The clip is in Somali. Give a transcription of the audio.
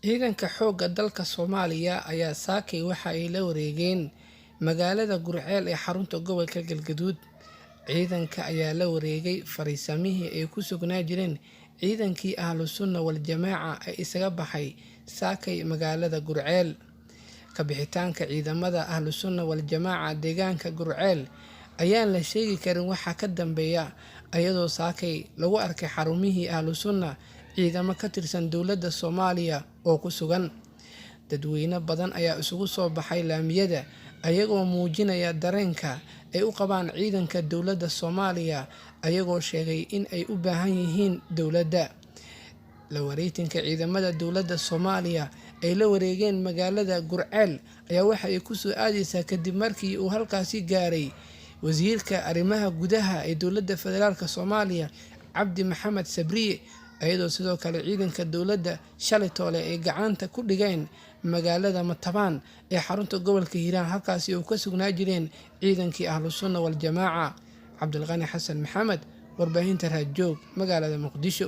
ciidanka xoogga dalka Soomaaliya ayaa saakay waxa ay la wareegeen magaalada Guriceel ee xarunta gobolka Galgaduud. Ciidanka ayaa la wareegay fariisamihii ay ku sugnaa jireen ciidankii Ahlus Sunna wal Jamaaca ee isaga baxay saakay magaalada Guriceel. Ka bixitaanka ciidamada Ahlus Sunna wal Jamaaca deegaanka Guriceel ayaan la sheegi karin waxa ka dambeeya, iyadoo saakay lagu arkay xarumihii Ahlus Sunna ciidamo ka tirsan dowladda Soomaaliya oo ku sugan. Dadweyne badan ayaa isugu soo baxay laamiyada ayagoo muujinaya dareenka ay u qabaan ciidanka dowladda Soomaaliya, ayagoo sheegay in ay u baahan yihiin dowladda. La wareegtinka ciidamada dowladda Soomaaliya ay la wareegeen magaalada Guriceel ayaa waxa ay ku soo aadaysaa kadib markii uu halkaasi gaaray wasiirka arrimaha gudaha ee dowladda federaalka Soomaaliya Cabdi Maxamed Sabriye, iyadoo sidoo kale ciidanka dowladda shalay toole ay gacanta ku dhigeen magaalada Matabaan ee xarunta gobolka Hiiraan, halkaasi oo ka sugnaa jireen ciidankii Ahlus Sunna wal Jamaaca. Cabdulqani Xasan Maxamed, warbaahinta raadjoog, magaalada Muqdisho.